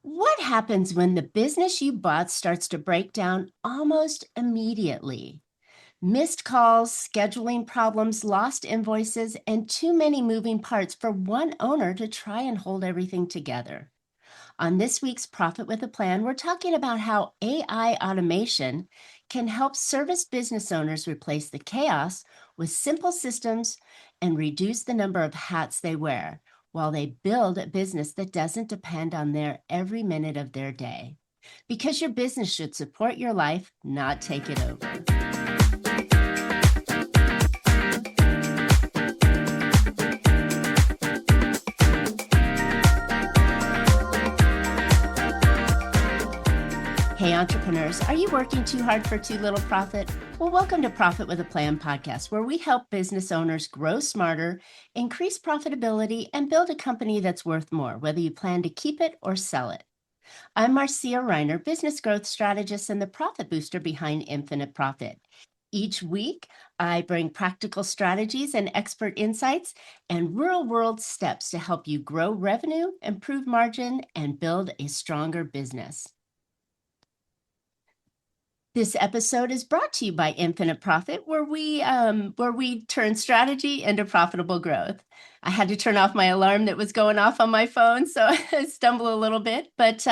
What happens when the business you bought starts to break down almost immediately? Missed calls, scheduling problems, lost invoices, and too many moving parts for one owner to try and hold everything together. On this week's Profit with a Plan, we're talking about how AI automation can help service business owners replace the chaos with simple systems and reduce the number of hats they wear while they build a business that doesn't depend on their every minute of their day. Because your business should support your life, not take it over. Hey, entrepreneurs, are you working too hard for too little profit? Well, welcome to Profit with a Plan podcast, where we help business owners grow smarter, increase profitability, and build a company that's worth more, whether you plan to keep it or sell it. I'm Marcia, Riner, business growth strategist and the profit booster behind Infinite Profit. Each week, I bring practical strategies and expert insights and real-world steps to help you grow revenue, improve margin, and build a stronger business. This episode is brought to you by Infinite Profit, where we turn strategy into profitable growth. I had to turn off my alarm that was going off on my phone, so I stumbled a little bit. But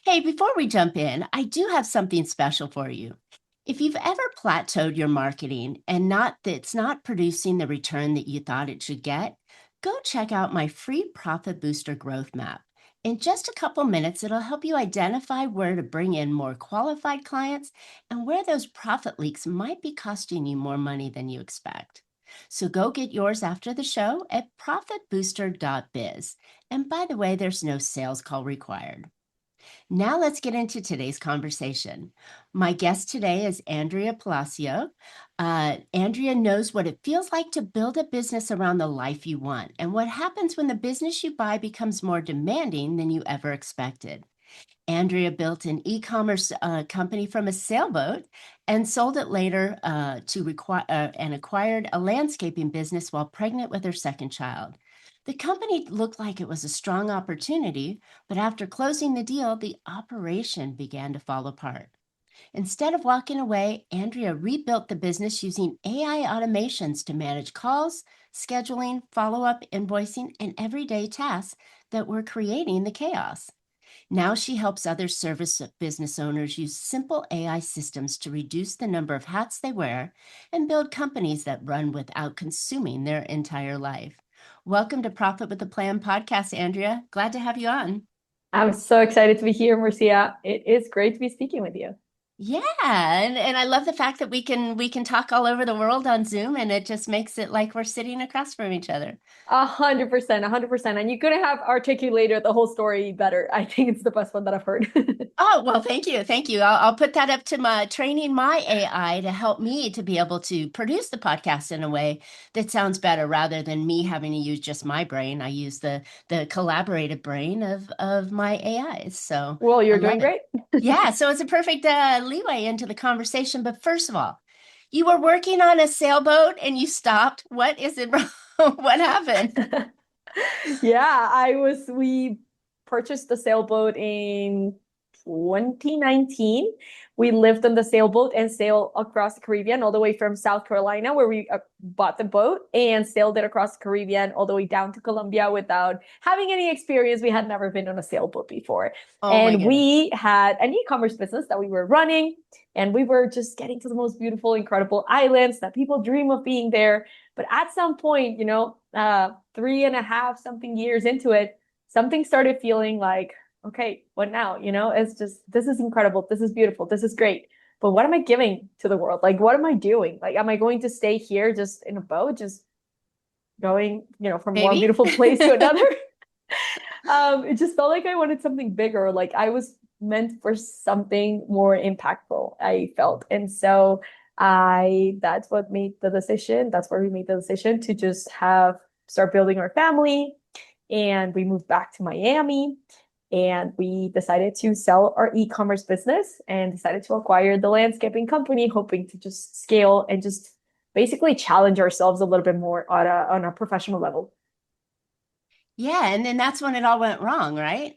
hey, before we jump in, I do have something special for you. If you've ever plateaued your marketing and it's not producing the return that you thought it should get, go check out my free Profit Booster Growth Map. In just a couple minutes, it'll help you identify where to bring in more qualified clients and where those profit leaks might be costing you more money than you expect. So go get yours after the show at profitbooster.biz. And by the way, there's no sales call required. Now let's get into today's conversation. My guest today is Andrea Palacio. Andrea knows what it feels like to build a business around the life you want and what happens when the business you buy becomes more demanding than you ever expected. Andrea built an e-commerce company from a sailboat and sold it later and acquired a landscaping business while pregnant with her second child. The company looked like it was a strong opportunity, but after closing the deal, the operation began to fall apart. Instead of walking away, Andrea rebuilt the business using AI automations to manage calls, scheduling, follow-up, invoicing, and everyday tasks that were creating the chaos. Now she helps other service business owners use simple AI systems to reduce the number of hats they wear and build companies that run without consuming their entire life. Welcome to Profit with a Plan podcast, Andrea. Glad to have you on. I'm so excited to be here, Marcia. It is great to be speaking with you. Yeah, and I love the fact that we can talk all over the world on Zoom, and it just makes it like we're sitting across from each other. 100%, 100%. And you couldn't have articulated the whole story better. I think it's the best one that I've heard. Oh, well, thank you. Thank you. I'll put that up to my training my AI to help me to be able to produce the podcast in a way that sounds better rather than me having to use just my brain. I use the collaborative brain of my AIs. So Well, I you're doing love it. great. Yeah, so it's a perfect leeway into the conversation. But first of all, you were working on a sailboat and you stopped. What is it wrong? What happened? We purchased the sailboat in 2019. We lived on the sailboat and sailed across the Caribbean, all the way from South Carolina, where we bought the boat, and sailed it across the Caribbean, all the way down to Colombia without having any experience. We had never been on a sailboat before. Oh my And goodness. we had an e-commerce business that we were running, and we were just getting to the most beautiful, incredible islands that people dream of being there. But at some point, 3.5 something years into it, something started feeling like, okay, what now? It's just, this is incredible. This is beautiful. This is great. But what am I giving to the world? Like, what am I doing? Like, am I going to stay here just in a boat, just going, from one Maybe. beautiful place to another? It just felt like I wanted something bigger. Like I was meant for something more impactful, I felt. And so that's what made the decision. That's where we made the decision to just start building our family. And we moved back to Miami, and we decided to sell our e-commerce business and decided to acquire the landscaping company, hoping to just scale and just basically challenge ourselves a little bit more on a professional level. Yeah, and then that's when it all went wrong, right?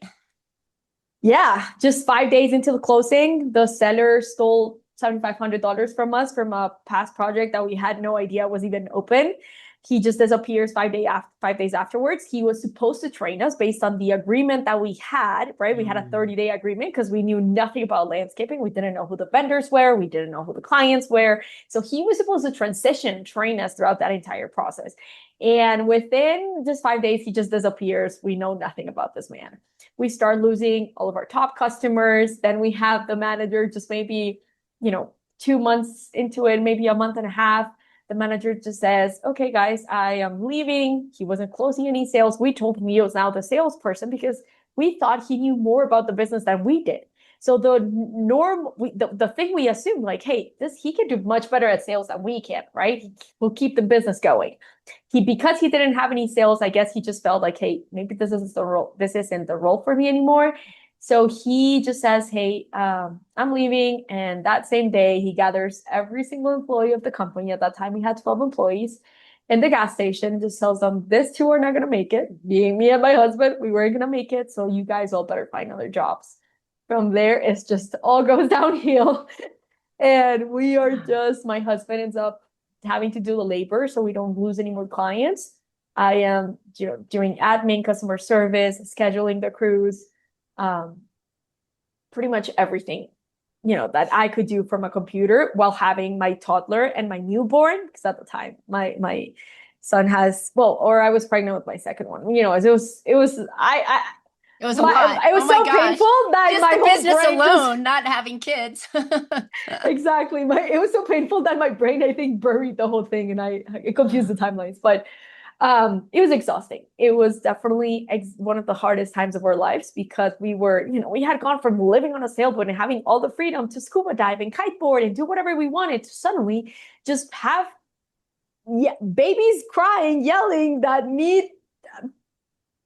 Yeah, just 5 days into the closing, the seller stole $7,500 from us from a past project that we had no idea was even open. He just disappears 5 days afterwards. He was supposed to train us based on the agreement that we had, right? We had a Mm. 30-day agreement because we knew nothing about landscaping. We didn't know who the vendors were. We didn't know who the clients were. So he was supposed to transition, train us throughout that entire process. And within just 5 days, he just disappears. We know nothing about this man. We start losing all of our top customers. Then we have the manager just maybe, 2 months into it, maybe a month and a half. The manager just says, okay, guys, I am leaving. He wasn't closing any sales. We told him he was now the salesperson because we thought he knew more about the business than we did. So the thing we assumed, like, hey, he can do much better at sales than we can, right? We'll keep the business going. Because he didn't have any sales, I guess he just felt like, hey, maybe this isn't the role. This isn't the role for me anymore. So he just says, hey, I'm leaving. And that same day, he gathers every single employee of the company. At that time, we had 12 employees in the gas station, just tells them, this two are not going to make it. Being me and my husband, we weren't going to make it. So you guys all better find other jobs. From there, it's just all goes downhill. And we are just, my husband ends up having to do the labor so we don't lose any more clients. I am, doing admin, customer service, scheduling the crews, um, pretty much everything, that I could do from a computer while having my toddler and my newborn. Because at the time, my son has, well, or I was pregnant with my second one. It was a lot. It was Oh my so gosh. painful that Just my the whole business brain just alone, not having kids. exactly. It was so painful that my brain, I think, buried the whole thing and it confused the timelines. But it was exhausting. It was definitely one of the hardest times of our lives because we had gone from living on a sailboat and having all the freedom to scuba dive and kiteboard and do whatever we wanted to suddenly just have, yeah, babies crying, yelling that need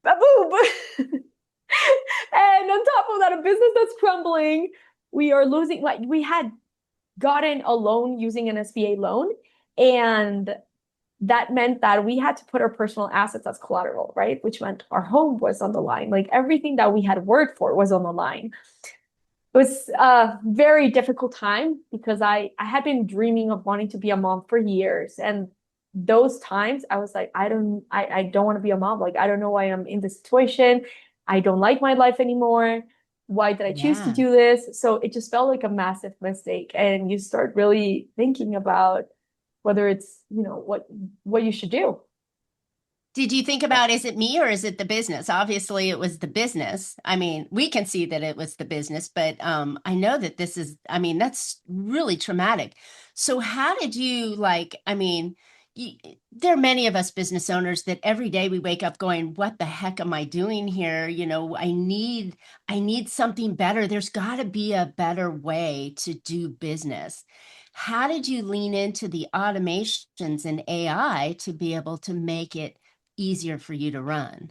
a boob. And on top of that, a business that's crumbling. We are losing, like, we had gotten a loan using an SBA loan. And that meant that we had to put our personal assets as collateral, right? Which meant our home was on the line. Like everything that we had worked for was on the line. It was a very difficult time because I had been dreaming of wanting to be a mom for years. And those times I was like, I don't want to be a mom. Like, I don't know why I'm in this situation. I don't like my life anymore. Why did I choose to Yeah. do this? So it just felt like a massive mistake. And you start really thinking about whether it's, what you should do. Did you think about, is it me or is it the business? Obviously, it was the business. I mean, we can see that it was the business, but I know that this is, I mean, that's really traumatic. So how did you I mean, there are many of us business owners that every day we wake up going, what the heck am I doing here? I need something better. There's got to be a better way to do business. How did you lean into the automations and AI to be able to make it easier for you to run?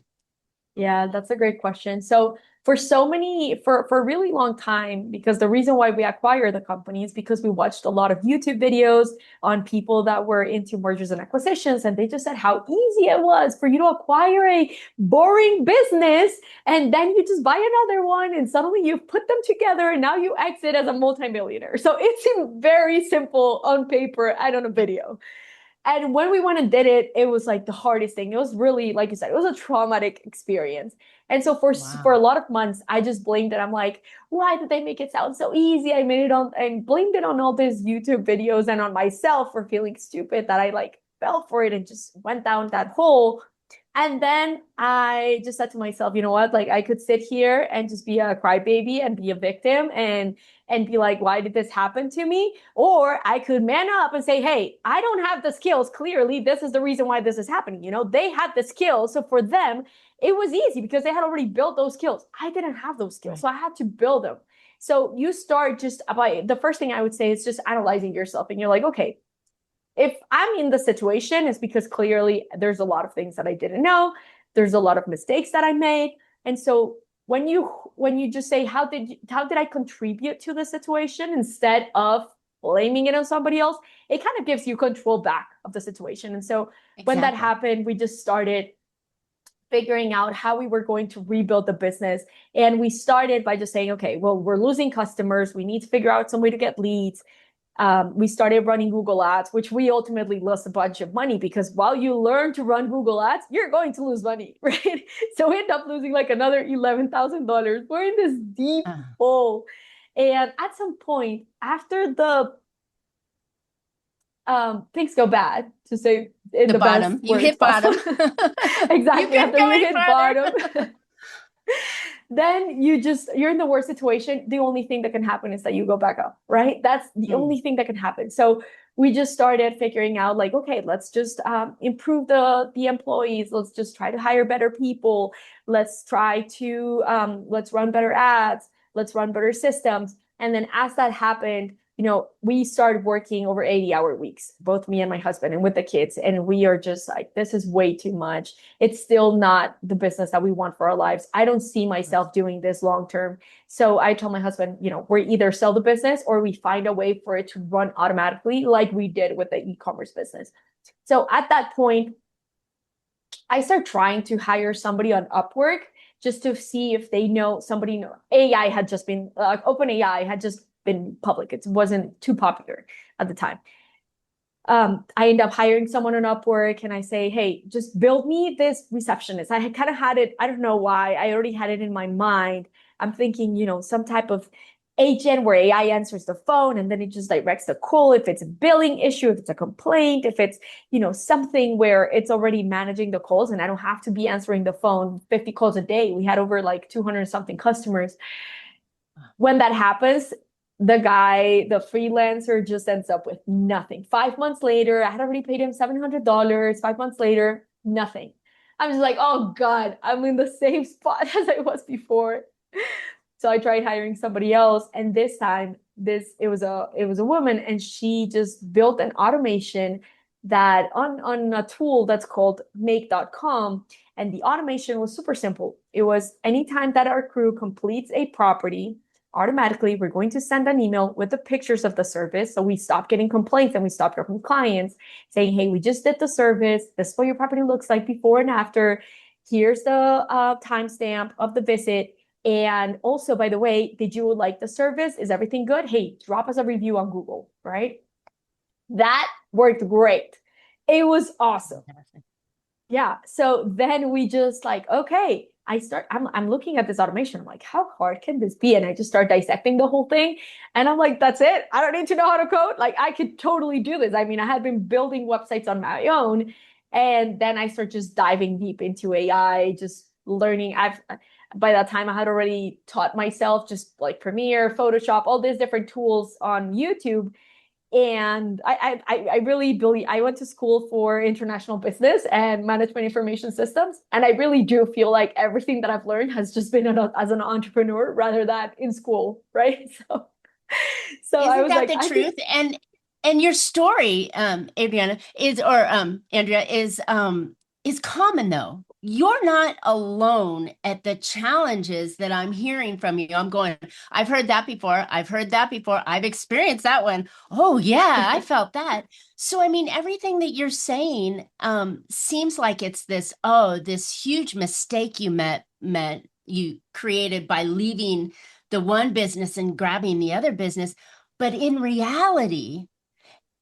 Yeah, that's a great question. So for a really long time, because the reason why we acquired the company is because we watched a lot of YouTube videos on people that were into mergers and acquisitions, and they just said how easy it was for you to acquire a boring business, and then you just buy another one, and suddenly you put them together, and now you exit as a multimillionaire. So it seemed very simple on paper and on a video. And when we went and did it, it was like the hardest thing. It was really, like you said, it was a traumatic experience. And so for a Wow. lot of months, I just blamed it. I'm like, why did they make it sound so easy? I made it on and blamed it on all these YouTube videos and on myself for feeling stupid that I like fell for it and just went down that hole. And then I just said to myself, you know what? Like I could sit here and just be a crybaby and be a victim and be like, why did this happen to me? Or I could man up and say, hey, I don't have the skills. Clearly, this is the reason why this is happening. They had the skills. So for them, it was easy because they had already built those skills. I didn't have those skills. Right. So I had to build them. So you start just by the first thing I would say is just analyzing yourself. And you're like, okay, if I'm in the situation, it's because clearly there's a lot of things that I didn't know. There's a lot of mistakes that I made. And so when you just say, how did I contribute to the situation instead of blaming it on somebody else, it kind of gives you control back of the situation. And so when that Exactly. happened, we just started figuring out how we were going to rebuild the business. And we started by just saying, okay, well, we're losing customers. We need to figure out some way to get leads. We started running Google Ads, which we ultimately lost a bunch of money because while you learn to run Google Ads, you're going to lose money, right? So we end up losing like another $11,000. We're in this deep Uh, hole. And at some point, after the things go bad, to say in the the best bottom. You words hit possible. bottom. You Exactly. couldn't After go you any hit bottom, farther. then you're in the worst situation. The only thing that can happen is that you go back up, right? That's the Mm. only thing that can happen. So we just started figuring out like, okay, let's just improve the employees. Let's just try to hire better people. Let's try to let's run better ads. Let's run better systems. And then as that happened, we started working over 80-hour weeks, both me and my husband, and with the kids. And we are just like, this is way too much. It's still not the business that we want for our lives. I don't see myself doing this long term. So I told my husband, we either sell the business or we find a way for it to run automatically, like we did with the e-commerce business. So at that point, I started trying to hire somebody on Upwork just to see if they know somebody. AI had just been open AI had just been public. It wasn't too popular at the time. I end up hiring someone on Upwork and I say, hey, just build me this receptionist. I kind of had it, I don't know why, I already had it in my mind. I'm thinking, some type of agent where AI answers the phone and then it just directs the call if it's a billing issue, if it's a complaint, if it's, something where it's already managing the calls and I don't have to be answering the phone 50 calls a day. We had over like 200 something customers. When that happens, the freelancer just ends up with nothing. 5 months later, I had already paid him $700. 5 months later, nothing. I'm just like, oh God, I'm in the same spot as I was before. So I tried hiring somebody else, and this time, it was a woman, and she just built an automation that on a tool that's called make.com. And the automation was super simple. It was anytime that our crew completes a property, automatically we're going to send an email with the pictures of the service. So we stop getting complaints and we stop getting clients saying, hey, we just did the service. This is what your property looks like before and after. Here's the timestamp of the visit. And also, by the way, did you like the service? Is everything good? Hey, drop us a review on Google, right? That worked great. It was awesome. Yeah. So then we just like, okay, I'm looking at this automation. I'm like, how hard can this be? And I just start dissecting the whole thing. And I'm like, that's it. I don't need to know how to code. Like I could totally do this. I mean, I had been building websites on my own. And then I start just diving deep into AI, just learning. By that time I had already taught myself just like Premiere, Photoshop, all these different tools on YouTube. And I really believe I went to school for international business and management information systems. And I really do feel like everything that I've learned has just been as an entrepreneur rather than in school, right? So I Isn't was that like, the I truth? think, And your story, Adriana, Andrea, is common though. You're not alone at the challenges that I'm hearing from you. I'm going, I've heard that before. I've heard that before. I've experienced that one. Oh yeah, I felt that. So I mean, everything that you're saying seems like it's this huge mistake you created by leaving the one business and grabbing the other business. But in reality,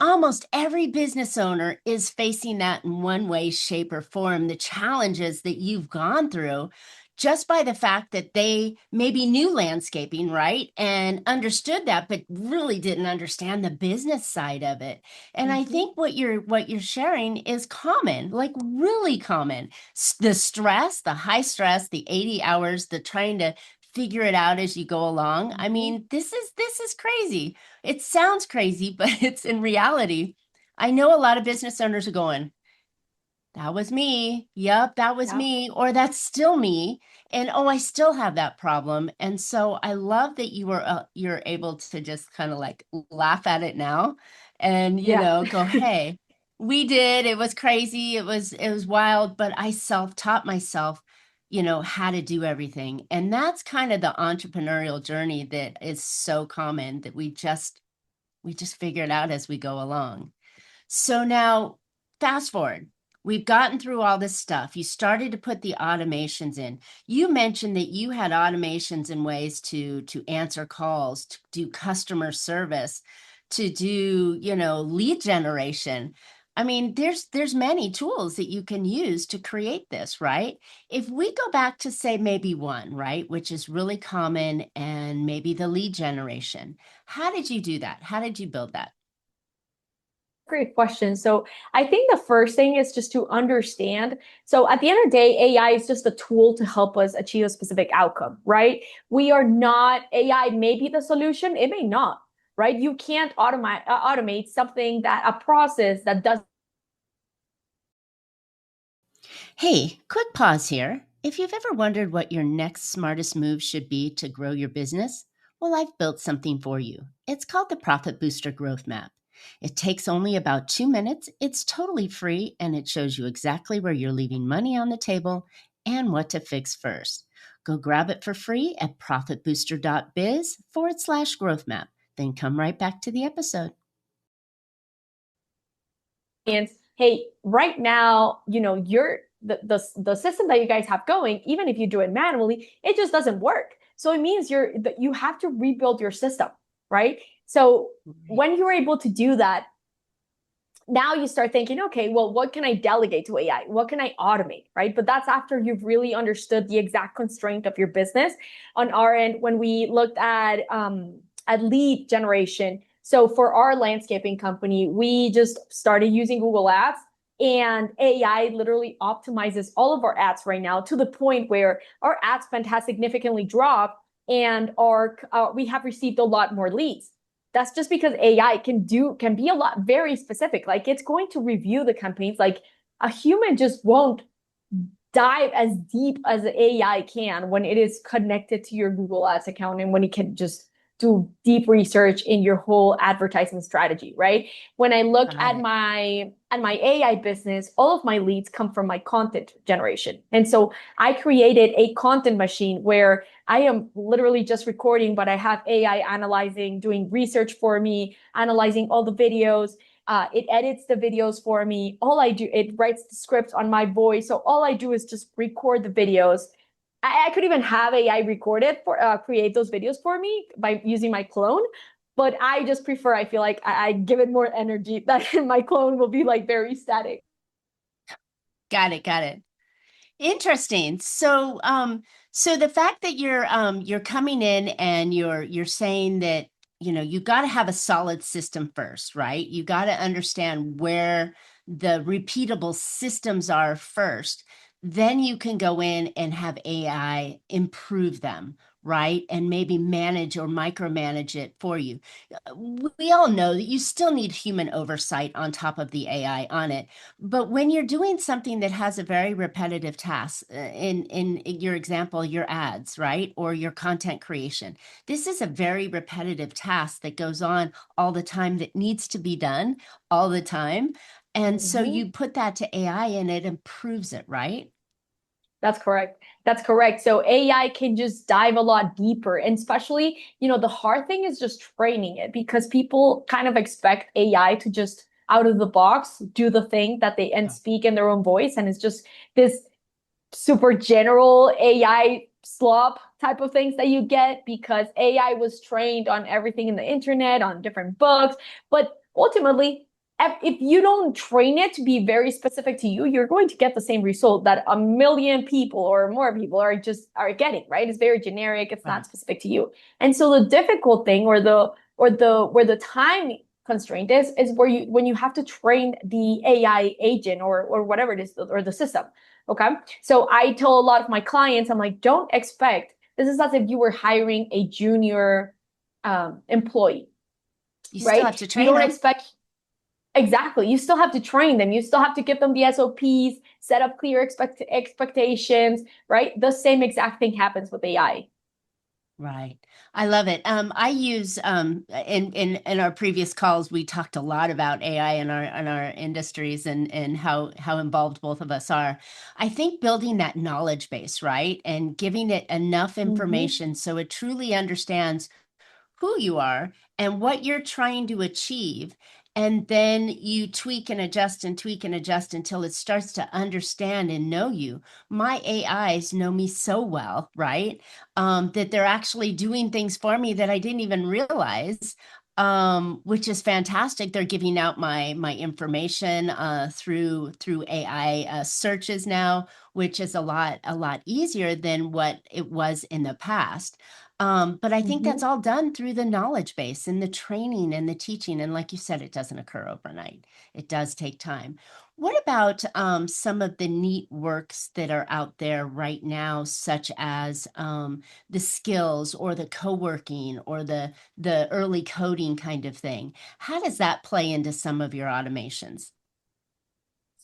almost every business owner is facing that in one way, shape, or form, the challenges that you've gone through just by the fact that they maybe knew landscaping, right? And understood that, but really didn't understand the business side of it. And I mhm, think what you're sharing is common, like really common. The stress, the high stress, the 80 hours, the trying to figure it out as you go along. I mhm, mean, this is crazy. It sounds crazy, but it's in reality. I know a lot of business owners are going, that was me. Yep, that was yeah, me. Or that's still me. And oh, I still have that problem. And so I love that you're able to just kind of like laugh at it now and yeah, go, hey, we did. It was crazy. It was wild, but I self-taught myself, how to do everything. And that's kind of the entrepreneurial journey that is so common that we just figure it out as we go along. So now, fast forward. We've gotten through all this stuff. You started to put the automations in. You mentioned that you had automations in ways to answer calls, to do customer service, to do, lead generation. I mean, there's many tools that you can use to create this, right? If we go back to say maybe one, right, which is really common, and maybe the lead generation. How did you do that? How did you build that? Great question. So I think the first thing is just to understand. So at the end of the day, AI is just a tool to help us achieve a specific outcome, right? We are not, AI may be the solution, it may not, right? You can't automate something that a process that does. Hey, quick pause here. If you've ever wondered what your next smartest move should be to grow your business, well, I've built something for you. It's called the Profit Booster Growth Map. It takes only about 2 minutes, it's totally free, and it shows you exactly where you're leaving money on the table and what to fix first. Go grab it for free at profitbooster.biz/growth map. Then come right back to the episode. And hey, right now, you're the system that you guys have going, even if you do it manually, it just doesn't work. So it means you have to rebuild your system, right? So Right. when you're able to do that, now you start thinking, okay, well, what can I delegate to AI? What can I automate, right? But that's after you've really understood the exact constraint of your business. On our end, when we looked at lead generation, so for our landscaping company, we just started using Google Ads, and AI literally optimizes all of our ads right now to the point where our ad spend has significantly dropped, and our we have received a lot more leads. That's just because AI can be a lot very specific. Like it's going to review the campaigns. Like a human just won't dive as deep as the AI can when it is connected to your Google Ads account and when it can just do deep research in your whole advertising strategy, right? When I look Got at it. my AI business, all of my leads come from my content generation. And so I created a content machine where I am literally just recording, but I have AI analyzing, doing research for me, analyzing all the videos. It edits the videos for me. All I do, it writes the script on my voice. So all I do is just record the videos. I could even have AI record it for create those videos for me by using my clone. But I just prefer, I feel like I give it more energy that my clone will be like very static. Got it. Got it. Interesting. So the fact that you're coming in and you're saying that, you got to have a solid system first, right? You got to understand where the repeatable systems are first. Then you can go in and have AI improve them, right? And maybe manage or micromanage it for you. We all know that you still need human oversight on top of the AI on it. But when you're doing something that has a very repetitive task, in your example, your ads, right, or your content creation, this is a very repetitive task that goes on all the time that needs to be done all the time. And so Mhm. you put that to AI and it improves it, right? That's correct. That's correct. So AI can just dive a lot deeper. And especially, the hard thing is just training it because people kind of expect AI to just out of the box do the thing that they and speak in their own voice. And it's just this super general AI slop type of things that you get because AI was trained on everything in the internet, on different books. But ultimately, if you don't train it to be very specific to you, you're going to get the same result that a million people or more people are getting, right? It's very generic, it's not Right. specific to you. And so the difficult thing or the where the time constraint is where you when you have to train the AI agent or whatever it is or the system. Okay. So I tell a lot of my clients, I'm like, don't expect this is as if you were hiring a junior employee, You still have right? to You train don't them. expect exactly. You still have to train them. You still have to give them the SOPs, set up clear expectations, right? The same exact thing happens with AI. Right. I love it. I use in our previous calls, we talked a lot about AI in our industries and how involved both of us are. I think building that knowledge base, right? And giving it enough Mm-hmm. information so it truly understands who you are and what you're trying to achieve. And then you tweak and adjust until it starts to understand and know you. My AIs know me so well, right? That they're actually doing things for me that I didn't even realize, which is fantastic. They're giving out my information through AI searches now, which is a lot easier than what it was in the past. But I think that's Mhm. all done through the knowledge base and the training and the teaching. And like you said, it doesn't occur overnight. It does take time. What about some of the neat works that are out there right now, such as the skills or the co-working or the early coding kind of thing? How does that play into some of your automations?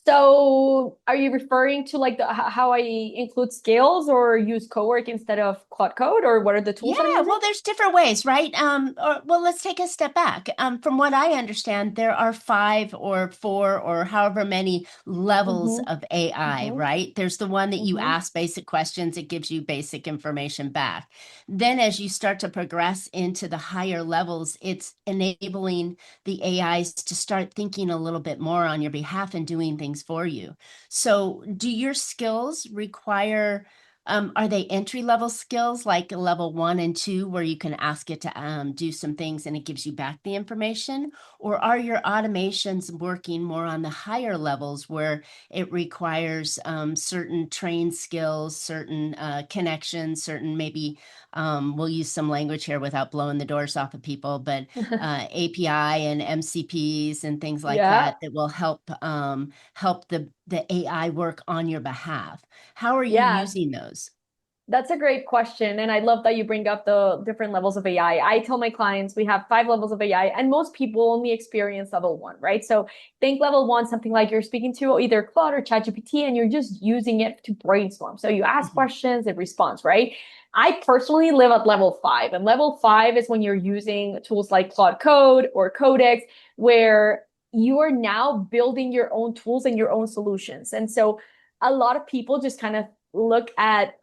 So, are you referring to like how I include scales or use Cowork instead of Cloud Code, or what are the tools that I'm Yeah, using? well, there's different ways, right? Well, let's take a step back. From what I understand, there are five or four or however many levels Mm-hmm. of AI, Mm-hmm. right? There's the one that you Mm-hmm. ask basic questions, it gives you basic information back. Then, as you start to progress into the higher levels, it's enabling the AIs to start thinking a little bit more on your behalf and doing things for you. So, do your skills require? Are they entry level skills like level 1 and 2, where you can ask it to do some things and it gives you back the information? Or are your automations working more on the higher levels where it requires certain trained skills, certain connections, certain maybe we'll use some language here without blowing the doors off of people, but API and MCPs and things like Yeah. that will help the AI work on your behalf. How are you Yeah. using those? That's a great question. And I love that you bring up the different levels of AI. I tell my clients we have 5 levels of AI, and most people only experience level one, right? So think level one, something like you're speaking to either Claude or ChatGPT, and you're just using it to brainstorm. So you ask Mhm. questions, it responds, right? I personally live at level five, and level five is when you're using tools like Claude Code or Codex, where you are now building your own tools and your own solutions. And so a lot of people just kind of look at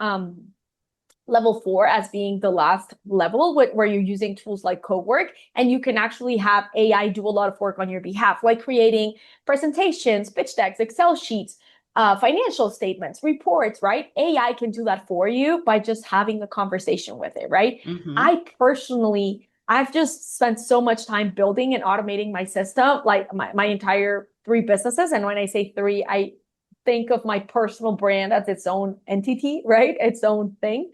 level four as being the last level where you're using tools like co-work, and you can actually have AI do a lot of work on your behalf, like creating presentations, pitch decks, Excel sheets, financial statements, reports, right? AI can do that for you by just having a conversation with it, right? Mhm. I personally, I've just spent so much time building and automating my system, like my entire 3 businesses. And when I say three, I think of my personal brand as its own entity, right? Its own thing.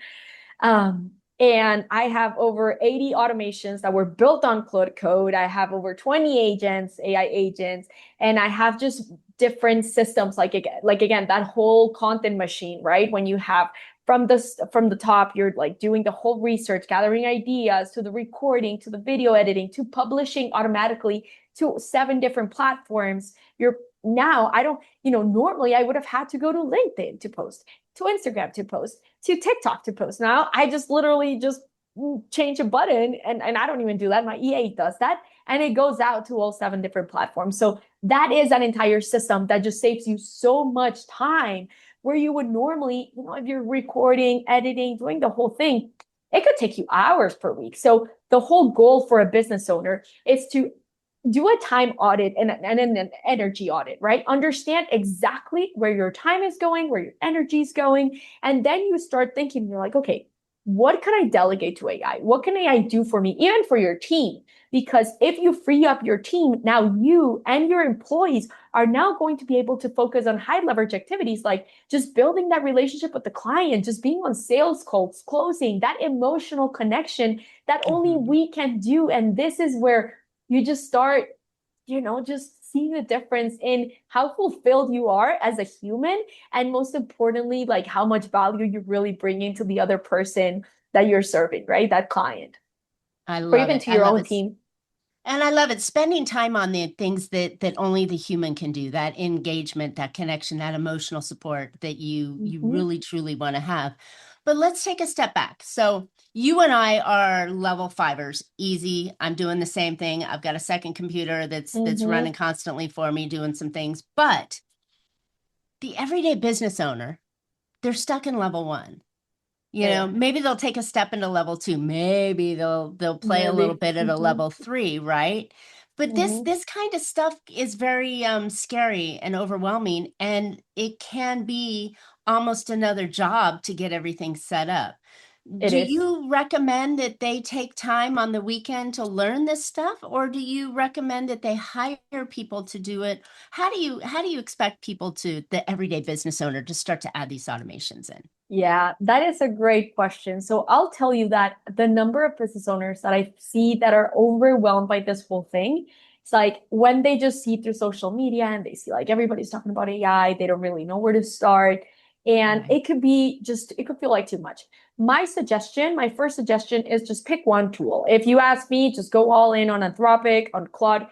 And I have over 80 automations that were built on Claude Code. I have over 20 agents, AI agents, and I have just different systems like again, that whole content machine, right? When you have from the top, you're like doing the whole research, gathering ideas, to the recording, to the video editing, to publishing automatically to 7 different platforms. You're now, I don't, normally I would have had to go to LinkedIn to post, to Instagram to post, to TikTok to post. Now I just literally just change a button, and I don't even do that. My EA does that, and it goes out to all 7 different platforms. So that is an entire system that just saves you so much time, where you would normally, if you're recording, editing, doing the whole thing, it could take you hours per week. So the whole goal for a business owner is to do a time audit and an energy audit, right? Understand exactly where your time is going, where your energy is going. And then you start thinking, you're like, okay, what can I delegate to AI? What can AI do for me, even for your team? Because if you free up your team, now you and your employees are now going to be able to focus on high leverage activities like just building that relationship with the client, just being on sales calls, closing that emotional connection that only Mhm. we can do. And this is where you just start, just seeing the difference in how fulfilled you are as a human. And most importantly, like how much value you're really bringing to the other person that you're serving, right? That client, I or love even it. to I your love own it. team. And I love it. Spending time on the things that only the human can do, that engagement, that connection, that emotional support that you Mm-hmm. really truly want to have. But let's take a step back. So you and I are level fivers, easy. I'm doing the same thing. I've got a second computer that's Mm-hmm. running constantly for me, doing some things. But the everyday business owner, they're stuck in level one. They are. Maybe they'll take a step into level 2. Maybe they'll play a little Maybe. bit at a Mm-hmm. level 3, right? But this Hmm. this kind of stuff is very scary and overwhelming, and it can be almost another job to get everything set up. It Do is. you recommend that they take time on the weekend to learn this stuff, or do you recommend that they hire people to do it? How do you expect people to, the everyday business owner, to start to add these automations in? Yeah, that is a great question. So I'll tell you that the number of business owners that I see that are overwhelmed by this whole thing, it's like when they just see through social media and they see like everybody's talking about AI, they don't really know where to start. And Right. it could be just, it could feel like too much. My first suggestion is just pick one tool. If you ask me, just go all in on Anthropic, on Claude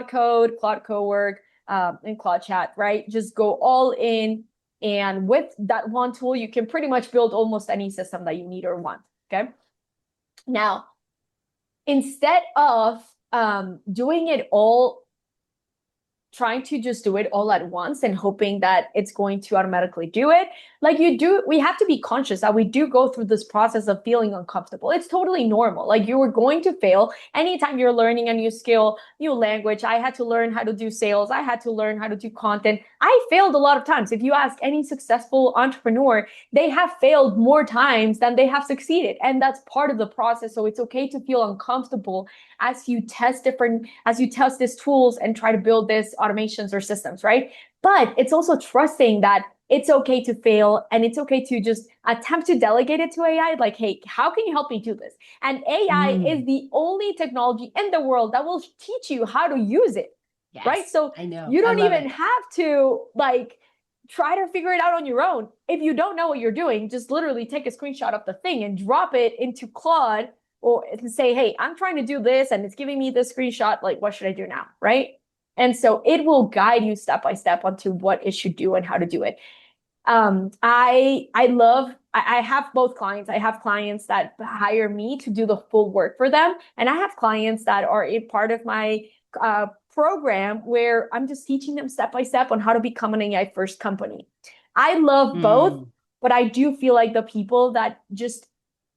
Code, Claude Cowork, and Claude Chat, right? Just go all in, and with that one tool, you can pretty much build almost any system that you need or want. Okay. Now, instead of doing it all, trying to just do it all at once and hoping that it's going to automatically do it. Like you do, we have to be conscious that we do go through this process of feeling uncomfortable. It's totally normal. Like you are going to fail anytime you're learning a new skill, new language. I had to learn how to do sales. I had to learn how to do content. I failed a lot of times. If you ask any successful entrepreneur, they have failed more times than they have succeeded. And that's part of the process. So it's okay to feel uncomfortable as you test these tools and try to build these automations or systems, right? But it's also trusting that it's okay to fail and it's okay to just attempt to delegate it to AI. Like, hey, how can you help me do this? And AI is Mm, the only technology in the world that will teach you how to use it, right? yes, So I know. you I don't love even it. have to like try to figure it out on your own. If you don't know what you're doing, just literally take a screenshot of the thing and drop it into Claude or say, hey, I'm trying to do this and it's giving me this screenshot. Like, what should I do now? Right. And so it will guide you step by step onto what it should do and how to do it. I have both clients. I have clients that hire me to do the full work for them. And I have clients that are a part of my program where I'm just teaching them step by step on how to become an AI first company. I love both, Mm, but I do feel like the people that just,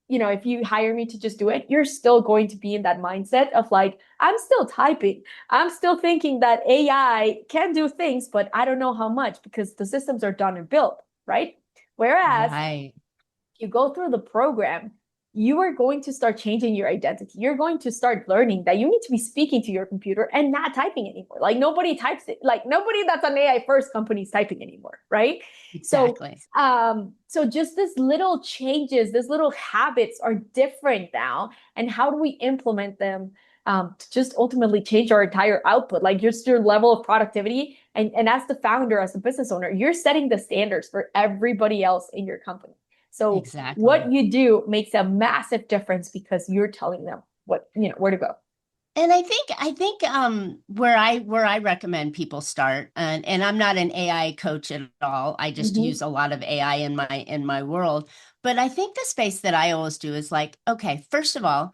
if you hire me to just do it, you're still going to be in that mindset of like, I'm still typing. I'm still thinking that AI can do things, but I don't know how much because the systems are done and built, right? Whereas right. you go through the program, you are going to start changing your identity. You're going to start learning that you need to be speaking to your computer and not typing anymore. Like nobody types it, like nobody that's an AI first company is typing anymore, right? So Exactly. so just this little changes, these little habits are different now. And how do we implement them to just ultimately change our entire output, like just your level of productivity? And as the founder, as a business owner, you're setting the standards for everybody else in your company. So what Exactly. you do makes a massive difference because you're telling them where to go. And I think where I recommend people start, and I'm not an AI coach at all. I just Mm-hmm. use a lot of AI in my world. But I think the space that I always do is like, okay, first of all,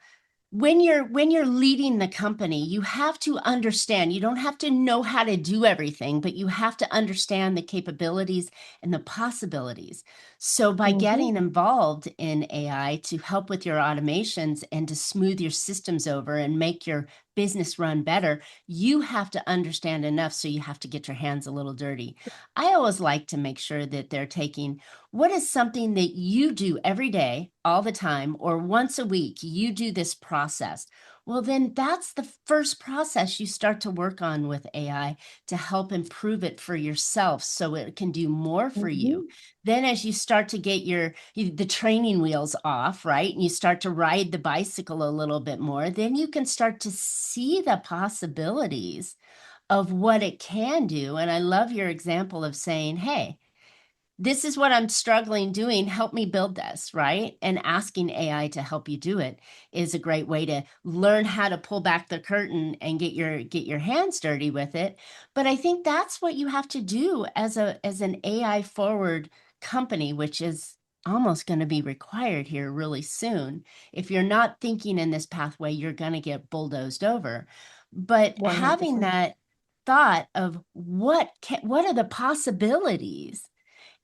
when you're leading the company, you have to understand, you don't have to know how to do everything, but you have to understand the capabilities and the possibilities. So by Mm-hmm. getting involved in AI to help with your automations and to smooth your systems over and make your business run better, you have to understand enough, so you have to get your hands a little dirty. I always like to make sure that they're taking, what is something that you do every day, all the time, or once a week? You do this process. Well, then that's the first process you start to work on with AI to help improve it for yourself so it can do more for you. Mm-hmm. Then, as you start to get the training wheels off, right, and you start to ride the bicycle a little bit more, then you can start to see the possibilities of what it can do. And I love your example of saying, hey, this is what I'm struggling doing. Help me build this, right? And asking AI to help you do it is a great way to learn how to pull back the curtain and get your hands dirty with it. But I think that's what you have to do as an AI forward company, which is almost going to be required here really soon. If you're not thinking in this pathway, you're going to get bulldozed over. But having 100%. that thought of what are the possibilities,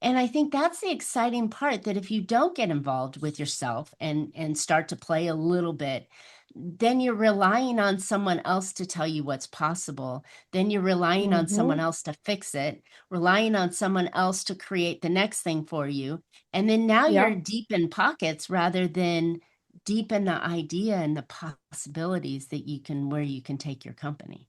and I think that's the exciting part, that if you don't get involved with yourself and start to play a little bit, then you're relying on someone else to tell you what's possible. Then you're relying on someone Hmm. else to fix it, relying on someone else to create the next thing for you. And then now you're Yep. deep in pockets rather than deep in the idea and the possibilities that you can, where you can take your company.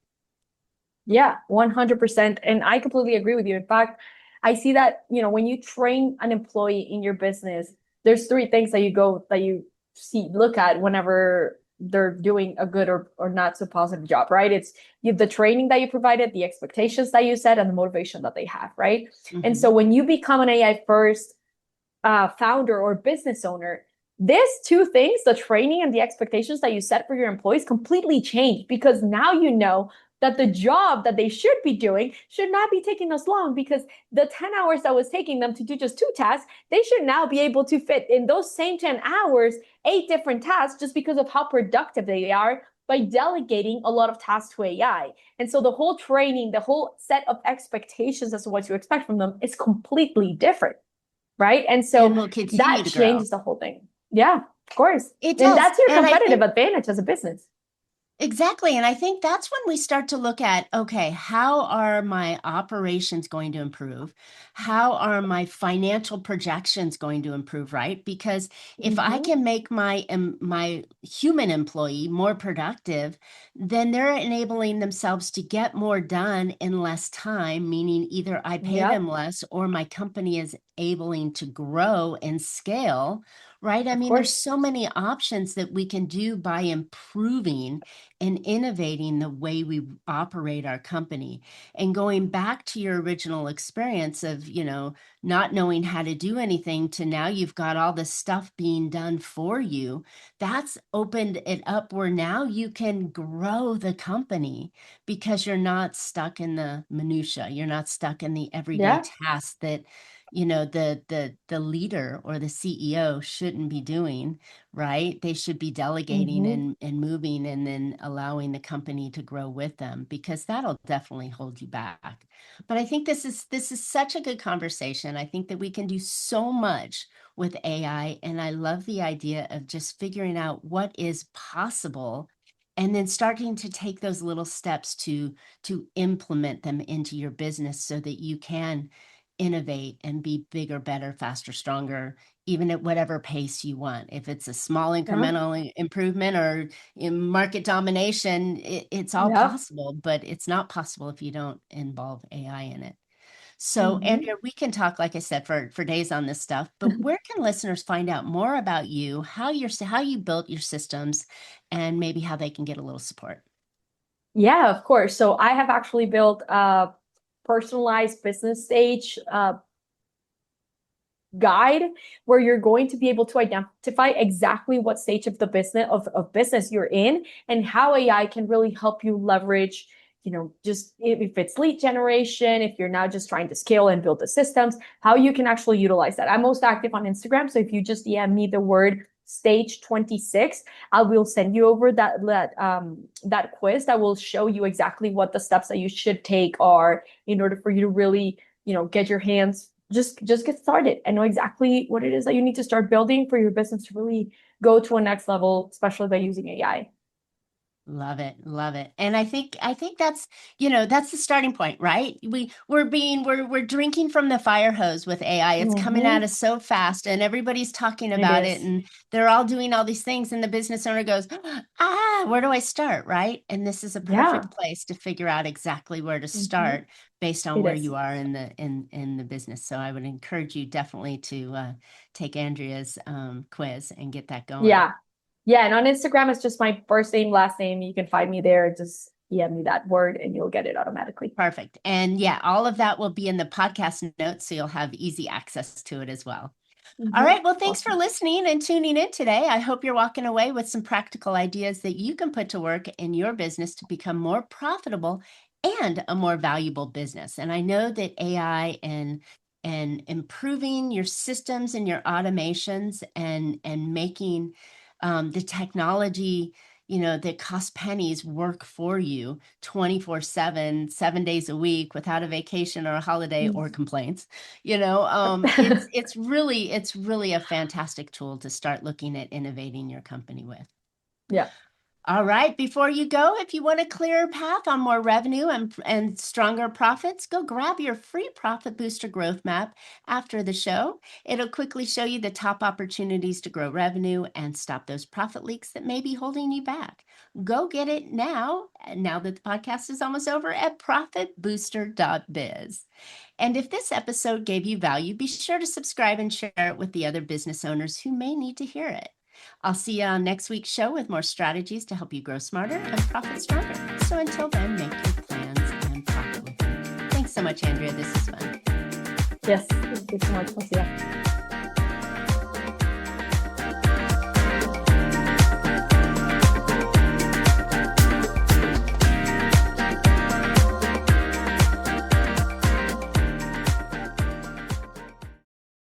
Yeah, 100%. And I completely agree with you. In fact, I see that, when you train an employee in your business, there's three things that you look at whenever they're doing a good or not so positive job, right? It's the training that you provided, the expectations that you set, and the motivation that they have, right? And so Hmm. when you become an AI first founder or business owner, these two things, the training and the expectations that you set for your employees, completely change because now you know that the job that they should be doing should not be taking as long because the 10 hours that was taking them to do just two tasks, they should now be able to fit in those same 10 hours, eight different tasks just because of how productive they are by delegating a lot of tasks to AI. And so the whole training, the whole set of expectations as to what you expect from them is completely different, right? And And so will continue that to grow. changes the whole thing. Yeah, of course. It And does. that's your And I competitive think advantage as a business. exactly. And I think that's when we start to look at, okay, how are my operations going to improve? How are my financial projections going to improve, right? Because if I Mm-hmm. can make my human employee more productive, then they're enabling themselves to get more done in less time, meaning either I pay them Yep, less or my company is able to grow and scale, right? I of mean, there's course. so many options that we can do by improving and innovating the way we operate our company. And going back to your original experience of, not knowing how to do anything to now you've got all this stuff being done for you, that's opened it up where now you can grow the company because you're not stuck in the minutia. You're not stuck in the everyday Yeah. tasks that the leader or the CEO shouldn't be doing, right? They should be delegating Mm-hmm. and moving and then allowing the company to grow with them because that'll definitely hold you back. But I think this is such a good conversation. I think that we can do so much with AI, and I love the idea of just figuring out what is possible and then starting to take those little steps to implement them into your business so that you can innovate and be bigger, better, faster, stronger, even at whatever pace you want. If it's a small Yeah. incremental improvement or in market domination, it's all Yep. possible, but it's not possible if you don't involve AI in it. So, Mm-hmm. Andrea, we can talk, like I said, for days on this stuff, but where can listeners find out more about you, how you built your systems, and maybe how they can get a little support? Yeah, of course. So I have actually built a personalized business stage guide where you're going to be able to identify exactly what stage of the business you're in and how AI can really help you leverage, just if it's lead generation, if you're now just trying to scale and build the systems, how you can actually utilize that. I'm most active on Instagram. So if you just DM me the word stage 26, I will send you over that quiz that will show you exactly what the steps that you should take are in order for you to really, get your hands just get started and know exactly what it is that you need to start building for your business to really go to a next level, especially by using AI. Love it, love it. And I think that's the starting point, right? We're drinking from the fire hose with AI. It's coming at Mm-hmm. us so fast and everybody's talking It about it is. and they're all doing all these things and the business owner goes, where do I start, right? And this is a Yeah. perfect place to figure out exactly where to Mm-hmm. start based on It where is. you are in the business. So I would encourage you definitely to take Andrea's quiz and get that going. Yeah. Yeah. And on Instagram, it's just my first name, last name. You can find me there. Just DM me that word and you'll get it automatically. Perfect. And yeah, all of that will be in the podcast notes, so you'll have easy access to it as well. All Mm-hmm. right. Well, thanks for Awesome. listening and tuning in today. I hope you're walking away with some practical ideas that you can put to work in your business to become more profitable and a more valuable business. And I know that AI and improving your systems and your automations and making the technology that costs pennies work for you 24/7, 7 days a week without a vacation or a holiday or Mm. complaints. It's really a fantastic tool to start looking at innovating your company with. Yeah. All right, before you go, if you want a clearer path on more revenue and stronger profits, go grab your free Profit Booster Growth Map after the show. It'll quickly show you the top opportunities to grow revenue and stop those profit leaks that may be holding you back. Go get it now that the podcast is almost over, at profitbooster.biz. And if this episode gave you value, be sure to subscribe and share it with the other business owners who may need to hear it. I'll see you on next week's show with more strategies to help you grow smarter and profit stronger. So until then, make your plans and profit with them. Thanks so much, Andrea. This is fun. Yes, thank you so much, Marcia.